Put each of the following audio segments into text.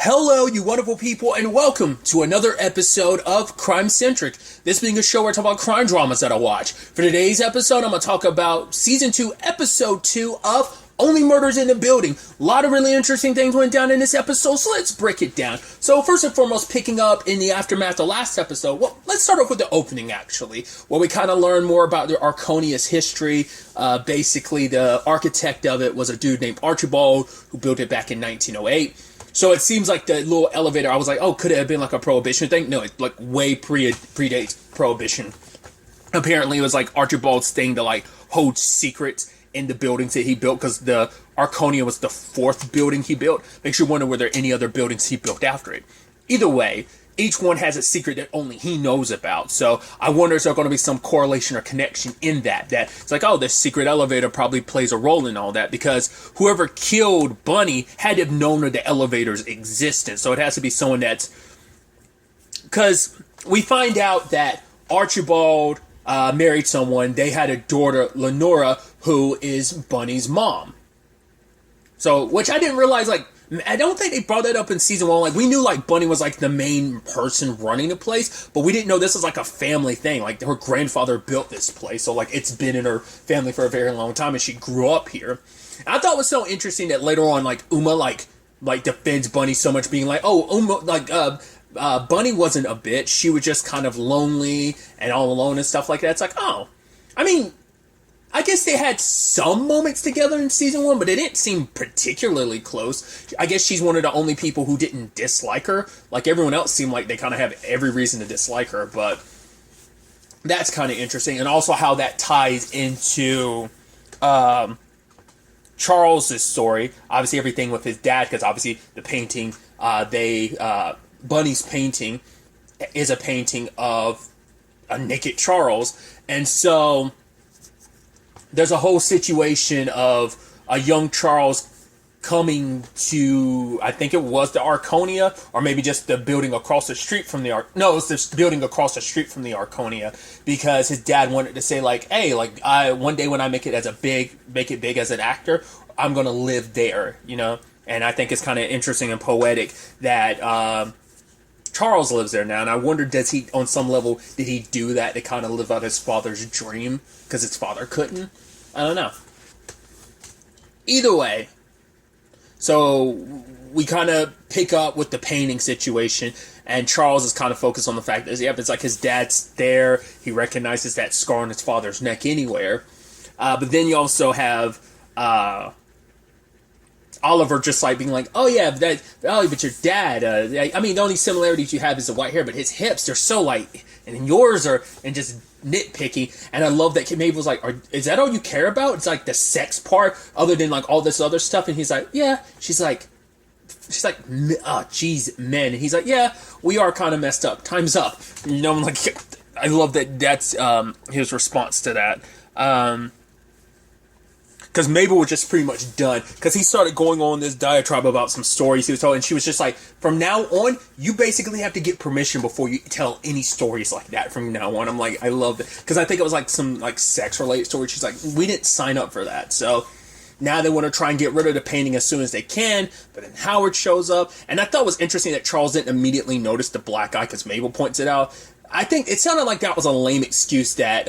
Hello, you wonderful people, and welcome to another episode of Crime Centric. This being a show where I talk about crime dramas that I watch. For today's episode, I'm going to talk about Season 2, Episode 2 of Only Murders in the Building. A lot of really interesting things went down in this episode, so let's break it down. So first and foremost, picking up in the aftermath of last episode, well, let's start off with the opening, actually, where we kind of learn more about the Arconia's history. Basically, the architect of it was a dude named Archibald, who built it back in 1908. So it seems like the little elevator, I was like, oh, could it have been like a Prohibition thing? No, it like way predates Prohibition. Apparently it was like Archibald's thing to like hold secrets in the buildings that he built, because the Arconia was the fourth building he built. Makes you wonder were there any other buildings he built after it. Either way, each one has a secret that only he knows about. So I wonder, is there going to be some correlation or connection in that? That it's like, oh, this secret elevator probably plays a role in all that, because whoever killed Bunny had to have known of the elevator's existence. So it has to be someone that's... Because we find out that Archibald married someone. They had a daughter, Lenora, who is Bunny's mom. So, which I didn't realize, like, I don't think they brought that up in season 1. Like, we knew, like, Bunny was, like, the main person running the place, but we didn't know this was, like, a family thing. Like, her grandfather built this place, so, like, it's been in her family for a very long time, and she grew up here. And I thought it was so interesting that later on, like, Uma, like defends Bunny so much, being like, oh, Uma, like, Bunny wasn't a bitch. She was just kind of lonely and all alone and stuff like that. It's like, oh. I mean, I guess they had some moments together in season 1, but it didn't seem particularly close. I guess she's one of the only people who didn't dislike her. Like, everyone else seemed like they kind of have every reason to dislike her, but that's kind of interesting. And also how that ties into Charles's story. Obviously, everything with his dad, because obviously the painting, Bunny's painting is a painting of a naked Charles. And so there's a whole situation of a young Charles coming to, I think it was the Arconia, or maybe just the building across the street from the no, it's the building across the street from the Arconia, because his dad wanted to say, like, hey, like, one day when I make it big as an actor, I'm gonna live there, you know. And I think it's kind of interesting and poetic that Charles lives there now, and I wonder, does he, on some level, did he do that to kind of live out his father's dream because his father couldn't? I don't know. Either way, so we kind of pick up with the painting situation, and Charles is kind of focused on the fact that, yep, it's like his dad's there. He recognizes that scar on his father's neck anywhere. But then you also have Oliver just like being like, oh yeah, but your dad, I mean, the only similarities you have is the white hair, but his hips, they're so light, and yours are, and just nitpicky. And I love that Maeve was like, is that all you care about? It's like the sex part, other than like all this other stuff. And he's like, yeah. She's like, oh geez, men. And he's like, yeah, we are kind of messed up. Time's up. You know, I'm like, I love that that's his response to that. Because Mabel was just pretty much done. Because he started going on this diatribe about some stories he was telling. And she was just like, from now on, you basically have to get permission before you tell any stories like that from now on. I'm like, I love it. Because I think it was like some like sex-related story. She's like, we didn't sign up for that. So now they want to try and get rid of the painting as soon as they can. But then Howard shows up. And I thought it was interesting that Charles didn't immediately notice the black eye because Mabel points it out. I think it sounded like that was a lame excuse that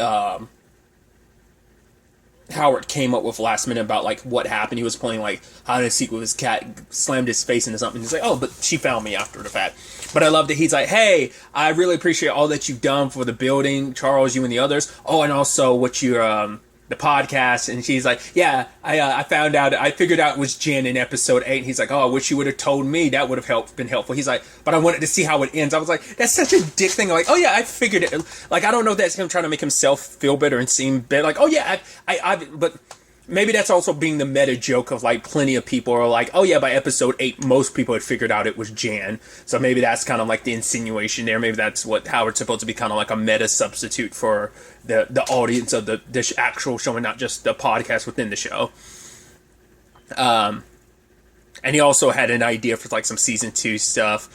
Howard came up with last minute about like what happened. He was playing like hide and seek with his cat, slammed his face into something. He's like, oh, but she found me after the fact. But I love that he's like, hey, I really appreciate all that you've done for the building, Charles, you and the others. Oh, and also what you the podcast. And she's like, yeah, I found out, I figured out it was Jen in episode 8. And he's like, oh, I wish you would have told me. That would have been helpful. He's like, but I wanted to see how it ends. I was like, that's such a dick thing. Like, oh yeah, I figured it. Like, I don't know if that's him trying to make himself feel better and seem better. Like, oh yeah, but maybe that's also being the meta joke of like plenty of people are like, oh yeah, by episode 8, most people had figured out it was Jan. So maybe that's kind of like the insinuation there. Maybe that's what Howard's supposed to be, kind of like a meta substitute for the audience of the actual show and not just the podcast within the show. And he also had an idea for like some season 2 stuff.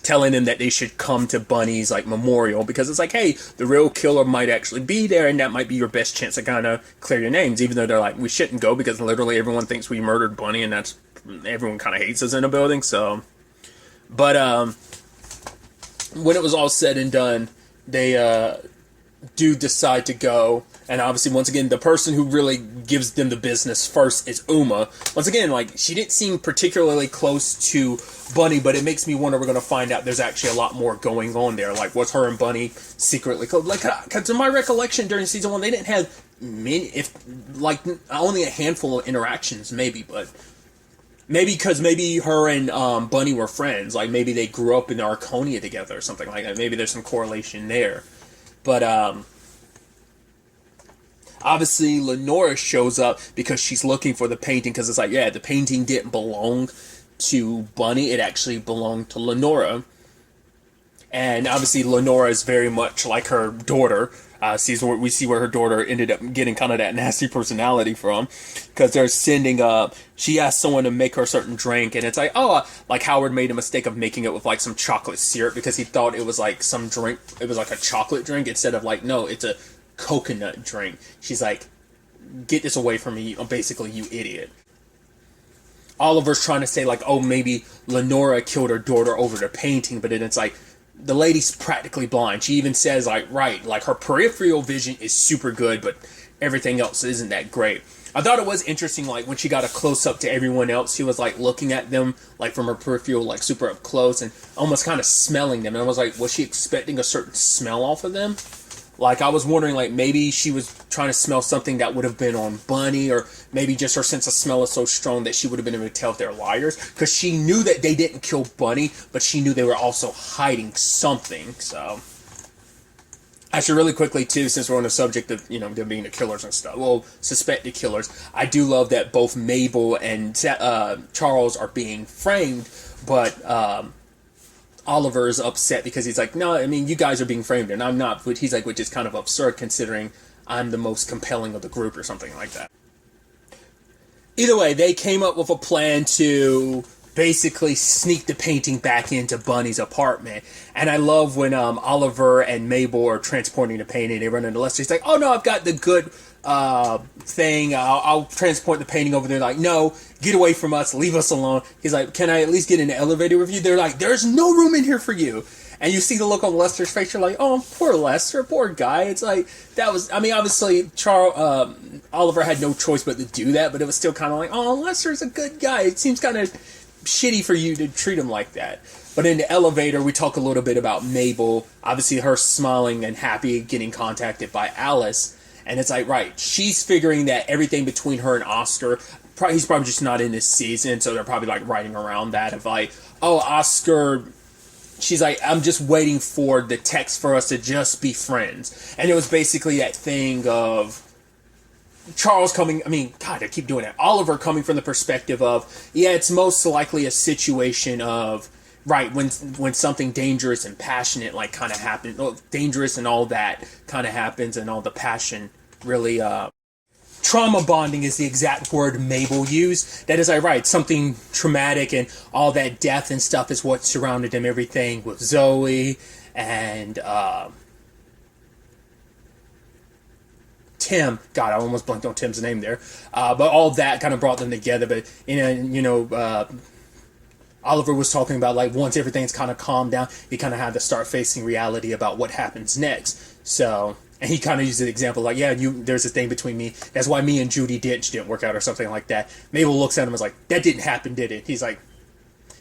telling them that they should come to Bunny's like memorial, because it's like, hey, the real killer might actually be there, and that might be your best chance to kind of clear your names, even though they're like, we shouldn't go because literally everyone thinks we murdered Bunny, and that's everyone kind of hates us in a building. So But when it was all said and done, they do decide to go. And obviously, once again, the person who really gives them the business first is Uma. Once again, like, she didn't seem particularly close to Bunny, but it makes me wonder, we're going to find out there's actually a lot more going on there. Like, was her and Bunny secretly close? Like, because in my recollection during season 1, they didn't have many, only a handful of interactions, maybe, but maybe because maybe her and Bunny were friends. Like, maybe they grew up in Arconia together or something like that. Maybe there's some correlation there. But, obviously, Lenora shows up because she's looking for the painting, because it's like, yeah, the painting didn't belong to Bunny. It actually belonged to Lenora. And obviously, Lenora is very much like her daughter. We see where her daughter ended up getting kind of that nasty personality from, because they're sending she asked someone to make her a certain drink, and it's like, oh, like Howard made a mistake of making it with like some chocolate syrup, because he thought it was like some drink, it was like a chocolate drink, instead of like, no, it's a coconut drink. She's like, get this away from me, basically, you idiot. Oliver's trying to say like, oh, maybe Lenora killed her daughter over the painting, but then it's like, the lady's practically blind. She even says like, right, like her peripheral vision is super good, but everything else isn't that great. I thought it was interesting, like when she got a close up to everyone else, she was like looking at them like from her peripheral, like super up close, and almost kind of smelling them. And I was like, was she expecting a certain smell off of them? Like, I was wondering, like, maybe she was trying to smell something that would have been on Bunny, or maybe just her sense of smell is so strong that she would have been able to tell if they're liars, because she knew that they didn't kill Bunny, but she knew they were also hiding something. So, actually, really quickly, too, since we're on the subject of, you know, them being the killers and stuff, well, suspected killers, I do love that both Mabel and Charles are being framed, but Oliver is upset because he's like, no, I mean, you guys are being framed and I'm not. But he's like, which is kind of absurd considering I'm the most compelling of the group or something like that. Either way, they came up with a plan to basically sneak the painting back into Bunny's apartment. And I love when Oliver and Mabel are transporting the painting. They run into Lester. He's like, oh no, I've got the good thing. I'll transport the painting over there. Like, no, get away from us. Leave us alone. He's like, can I at least get in the elevator with you? They're like, there's no room in here for you. And you see the look on Lester's face. You're like, oh, poor Lester, poor guy. It's like, that was, I mean, obviously, Oliver had no choice but to do that, but it was still kind of like, oh, Lester's a good guy. It seems kind of shitty for you to treat him like that. But in the elevator, we talk a little bit about Mabel. Obviously, her smiling and happy, getting contacted by Alice. And it's like, right, she's figuring that everything between her and Oscar, he's probably just not in this season, so they're probably like writing around that of like, oh, Oscar, she's like, I'm just waiting for the text for us to just be friends. And it was basically that thing of Charles coming, I mean, God, I keep doing that. Oliver coming from the perspective of, yeah, it's most likely a situation of, right, when something dangerous and passionate like kind of happens, dangerous and all that kind of happens, and all the passion really, trauma bonding is the exact word Mabel used. That is, right, something traumatic and all that death and stuff is what surrounded them, everything with Zoe and, Tim. God, I almost blanked on Tim's name there. But all that kind of brought them together. But, Oliver was talking about, like, once everything's kind of calmed down, you kind of have to start facing reality about what happens next. So, and he kind of used the example, like, yeah, there's a thing between me. That's why me and Judi Dench didn't work out or something like that. Mabel looks at him and is like, that didn't happen, did it? He's like,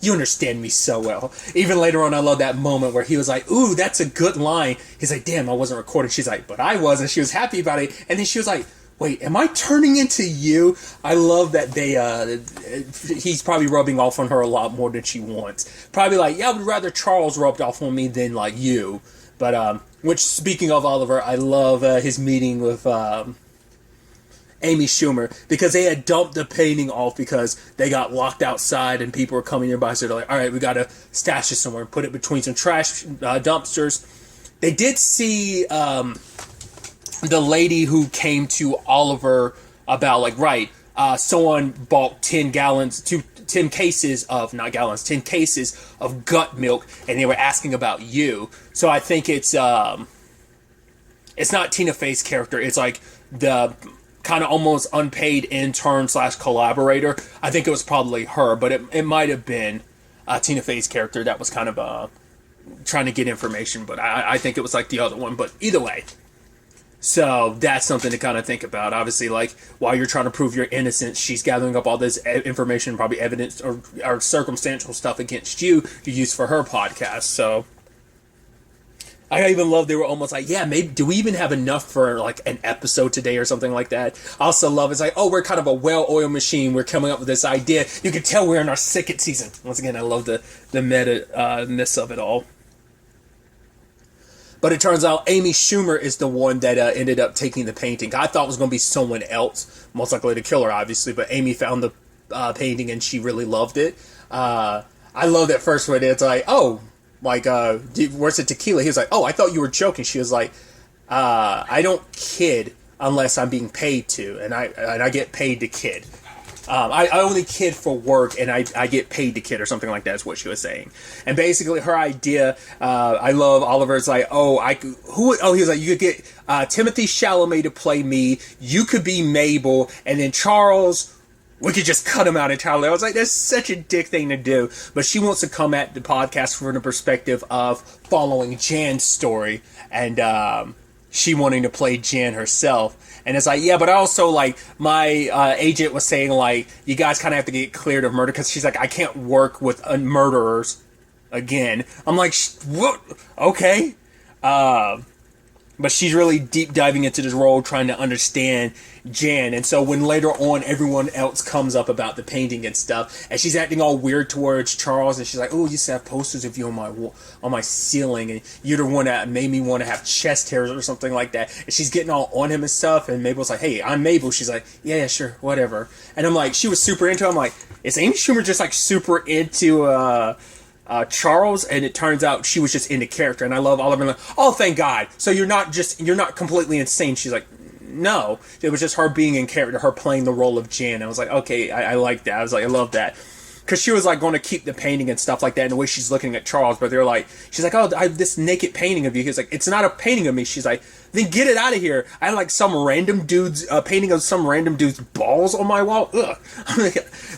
you understand me so well. Even later on, I love that moment where he was like, ooh, that's a good line. He's like, damn, I wasn't recording. She's like, but I was. And she was happy about it. And then she was like, wait, am I turning into you? I love that he's probably rubbing off on her a lot more than she wants. Probably like, yeah, I would rather Charles rubbed off on me than like you. But, which, speaking of Oliver, I love his meeting with Amy Schumer, because they had dumped the painting off because they got locked outside and people were coming nearby, so they're like, all right, we gotta stash it somewhere and put it between some trash dumpsters. They did see the lady who came to Oliver about, like, right, someone bought 10 cases of gut milk, and they were asking about you. So I think it's not Tina Fey's character, it's like the kind of almost unpaid intern / collaborator. I think it was probably her, but it might have been Tina Fey's character that was kind of trying to get information, but I think it was like the other one. But either way, so that's something to kind of think about. Obviously, like while you're trying to prove your innocence, she's gathering up all this information, probably evidence or circumstantial stuff against you to use for her podcast. So I even love they were almost like, yeah, maybe do we even have enough for like an episode today or something like that? I also love it's like, oh, we're kind of a well-oiled machine. We're coming up with this idea. You can tell we're in our second season. Once again, I love the meta-ness of it all. But it turns out Amy Schumer is the one that ended up taking the painting. I thought it was going to be someone else, most likely the killer, obviously. But Amy found the painting and she really loved it. I love that first one. It's like, oh, like, where's the tequila? He was like, oh, I thought you were joking. She was like, I don't kid unless I'm being paid to, and I get paid to kid. I only kid for work, and I get paid to kid, or something like that is what she was saying. And basically, her idea, I love Oliver's like, he was like, you could get Timothy Chalamet to play me, you could be Mabel, and then Charles, we could just cut him out entirely. I was like, that's such a dick thing to do. But she wants to come at the podcast from the perspective of following Jan's story, and she wanting to play Jan herself. And it's like, yeah, but also, like, my agent was saying, like, you guys kind of have to get cleared of murder, because she's like, I can't work with murderers again. I'm like, what? Okay. But she's really deep diving into this role, trying to understand Jan. And so when later on everyone else comes up about the painting and stuff, and she's acting all weird towards Charles, and she's like, oh, you used to have posters of you on my ceiling, and you're the one that made me want to have chest hairs or something like that. And she's getting all on him and stuff, and Mabel's like, hey, I'm Mabel. She's like, yeah, sure, whatever. And I'm like, she was super into it. I'm like, is Amy Schumer just like super into Charles? And it turns out she was just into character. And I love Oliver, like, oh, thank God. So you're not completely insane. She's like, no, it was just her being in character, her playing the role of Jan. I was like, okay, I like that. I was like, I love that. Because she was like going to keep the painting and stuff like that, and the way she's looking at Charles, but they're like, she's like, oh, I have this naked painting of you. He's like, it's not a painting of me. She's like, then get it out of here. I had like some random dude's painting of some random dude's balls on my wall. Ugh.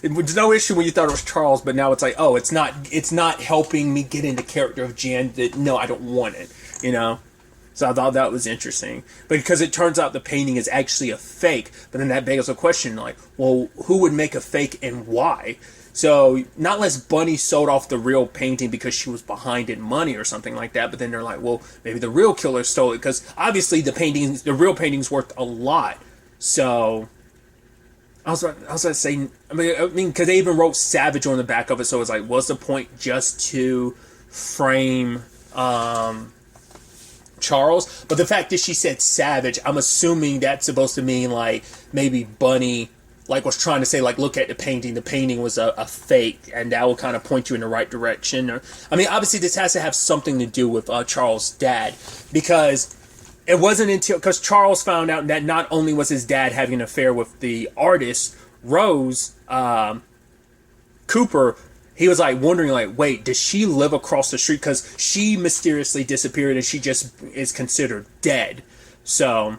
It was no issue when you thought it was Charles, but now it's like, oh, it's not helping me get into character of Jan. No, I don't want it, you know? So I thought that was interesting. But because it turns out the painting is actually a fake, but then that begs a question, like, well, who would make a fake and why? So not unless Bunny sold off the real painting because she was behind in money or something like that, but then they're like, well, maybe the real killer stole it, because obviously the real painting's worth a lot. So I was about to say, I mean, because they even wrote Savage on the back of it, so it's like, what's the point just to frame Charles? But the fact that she said Savage, I'm assuming that's supposed to mean like maybe Bunny like was trying to say, like, look at the painting was a fake, and that will kind of point you in the right direction. Or, I mean, obviously this has to have something to do with Charles' dad, because it wasn't until, because Charles found out that not only was his dad having an affair with the artist Rose Cooper, he was like wondering, like, wait, does she live across the street? Because she mysteriously disappeared and she just is considered dead. So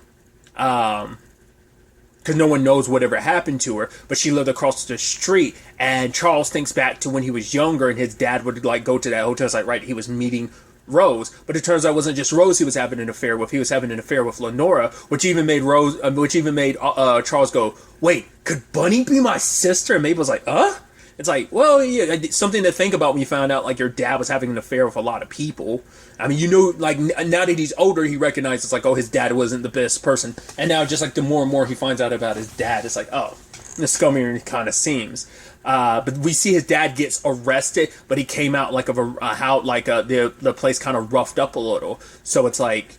because no one knows whatever happened to her, but she lived across the street. And Charles thinks back to when he was younger, and his dad would like go to that hotel. It's like, right, he was meeting Rose, but it turns out it wasn't just Rose he was having an affair with. He was having an affair with Lenora, which even made Charles go, wait, could Bunny be my sister? And Mabel's like, It's like, well, yeah, something to think about when you found out, like, your dad was having an affair with a lot of people. I mean, you know, like, now that he's older, he recognizes, like, oh, his dad wasn't the best person. And now, just, like, the more and more he finds out about his dad, it's like, oh, the scummier it kind of seems. But we see his dad gets arrested, but he came out, like, of the place kind of roughed up a little. So it's like,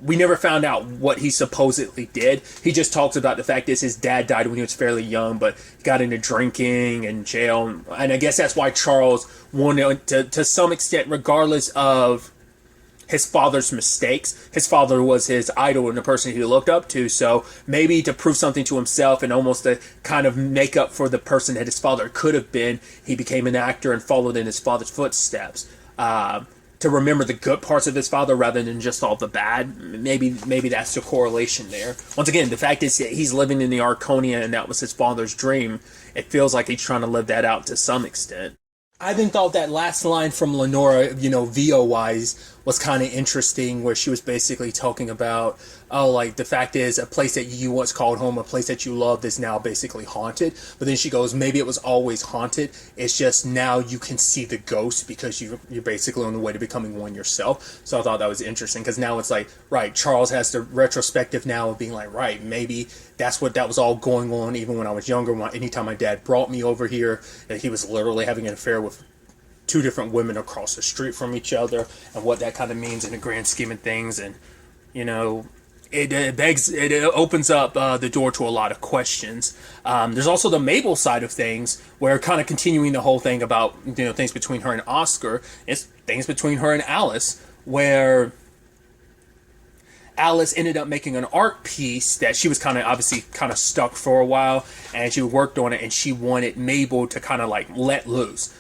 we never found out what he supposedly did. He just talks about the fact that his dad died when he was fairly young, but he got into drinking and jail. And I guess that's why Charles wanted to some extent, regardless of his father's mistakes. His father was his idol and the person he looked up to. So maybe to prove something to himself and almost to kind of make up for the person that his father could have been, he became an actor and followed in his father's footsteps. To remember the good parts of his father rather than just all the bad. Maybe that's the correlation there. Once again, the fact is that he's living in the Arconia and that was his father's dream. It feels like he's trying to live that out to some extent. I even thought that last line from Lenora, VO wise, was kind of interesting, where she was basically talking about, oh, like the fact is, a place that you once called home, a place that you loved, is now basically haunted. But then she goes, maybe it was always haunted. It's just now you can see the ghost because you're basically on the way to becoming one yourself. So I thought that was interesting, because now it's like, right, Charles has the retrospective now of being like, right, maybe that was all going on even when I was younger. Anytime my dad brought me over here, that he was literally having an affair with two different women across the street from each other, and what that kind of means in the grand scheme of things. And it opens up the door to a lot of questions. There's also the Mabel side of things, where kind of continuing the whole thing about things between her and Oscar. It's things between her and Alice, where Alice ended up making an art piece that she was obviously kind of stuck for a while, and she worked on it, and she wanted Mabel to kind of like let loose.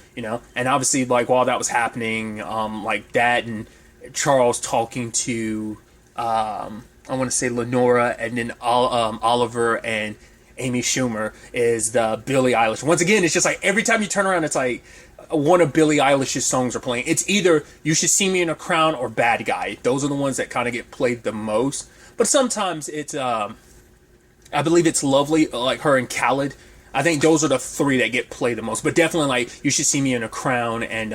And obviously, like, while that was happening, like Dad and Charles talking to, I want to say Lenora, and then Oliver and Amy Schumer, is the Billie Eilish. Once again, it's just like every time you turn around, it's like one of Billie Eilish's songs are playing. It's either You Should See Me in a Crown or Bad Guy. Those are the ones that kind of get played the most. But sometimes it's, I believe it's Lovely, like her and Khaled. I think those are the three that get played the most. But definitely, like, You Should See Me in a Crown and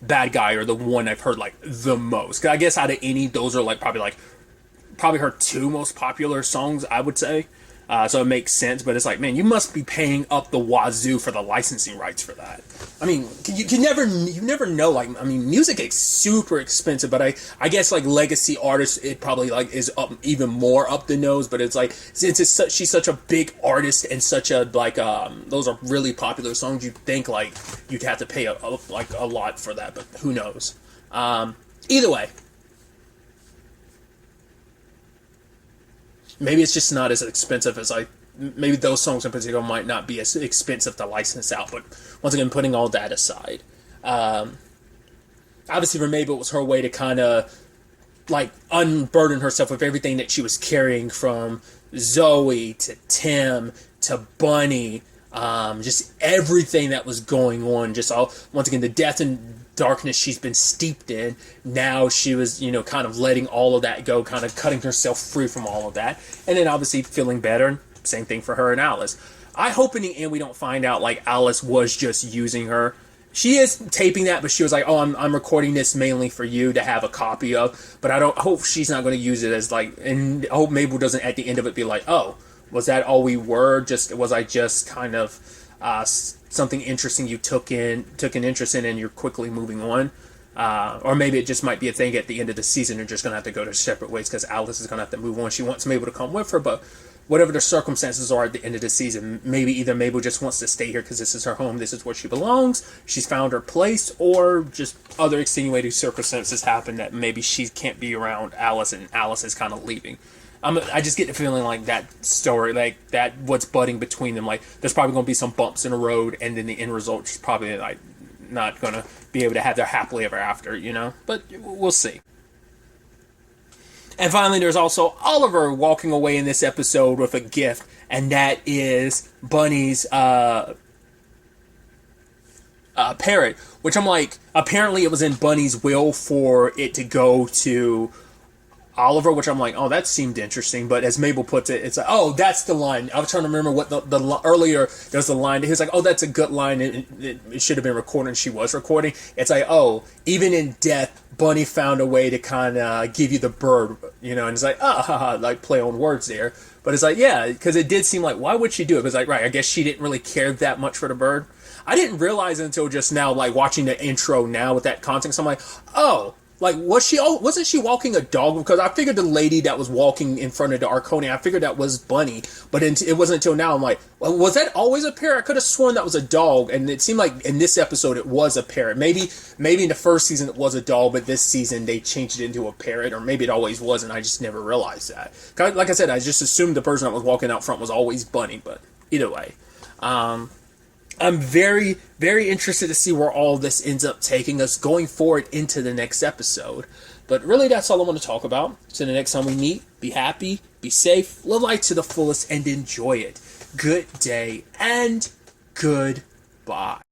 Bad Guy are the one I've heard like the most. 'Cause I guess out of any, those are like probably her two most popular songs, I would say. So it makes sense. But it's like, man, you must be paying up the wazoo for the licensing rights for that. I mean, you never know. Like, I mean, music is super expensive, but I guess like legacy artists, it probably like is up even more up the nose. But it's like, since she's such a big artist and such a like those are really popular songs, you'd think like you'd have to pay a lot for that, but who knows? Either way, maybe it's just not as expensive as maybe those songs in particular might not be as expensive to license out. But once again, putting all that aside, obviously for Mabel, it was her way to kind of like unburden herself with everything that she was carrying, from Zoe to Tim to Bunny, just everything that was going on, just all, once again, the death and darkness she's been steeped in. Now she was, kind of letting all of that go, kind of cutting herself free from all of that, and then obviously feeling better. Same thing for her and Alice. I hope in the end we don't find out like Alice was just using her. She is taping that, but she was like, "Oh, I'm recording this mainly for you to have a copy of." But I hope she's not going to use it as like, and I hope Mabel doesn't at the end of it be like, "Oh, was that all we were? Was I just kind of something interesting you took an interest in, and you're quickly moving on?" Or maybe it just might be a thing at the end of the season. You're just going to have to go to separate ways because Alice is going to have to move on. She wants Mabel to come with her, but whatever the circumstances are at the end of the season, maybe either Mabel just wants to stay here because this is her home, this is where she belongs, she's found her place, or just other extenuating circumstances happen that maybe she can't be around Alice and Alice is kind of leaving. I just get the feeling like that story, like that what's budding between them, like there's probably going to be some bumps in the road, and then the end result is probably like not going to be able to have their happily ever after, But we'll see. And finally, there's also Oliver walking away in this episode with a gift, and that is Bunny's parrot, which I'm like, apparently it was in Bunny's will for it to go to Oliver, which I'm like, oh, that seemed interesting. But as Mabel puts it, it's like, oh, that's the line. I was trying to remember what the earlier, there's the line. He was like, oh, that's a good line. It should have been recorded, and she was recording. It's like, oh, even in death, Bunny found a way to kind of give you the bird, and it's like, like play on words there. But it's like, yeah, because it did seem like, why would she do it? It was like, right, I guess she didn't really care that much for the bird. I didn't realize it until just now, like watching the intro now with that context. I'm like, oh, like, wasn't she walking a dog? Because I figured the lady that was walking in front of the Arconia, I figured that was Bunny. But it wasn't until now I'm like, well, was that always a parrot? I could have sworn that was a dog. And it seemed like in this episode it was a parrot. Maybe in the first season it was a dog, but this season they changed it into a parrot. Or maybe it always was, and I just never realized that. Like I said, I just assumed the person that was walking out front was always Bunny. But either way. I'm very, very interested to see where all this ends up taking us going forward into the next episode. But really, that's all I want to talk about. So the next time we meet, be happy, be safe, live life to the fullest, and enjoy it. Good day and goodbye.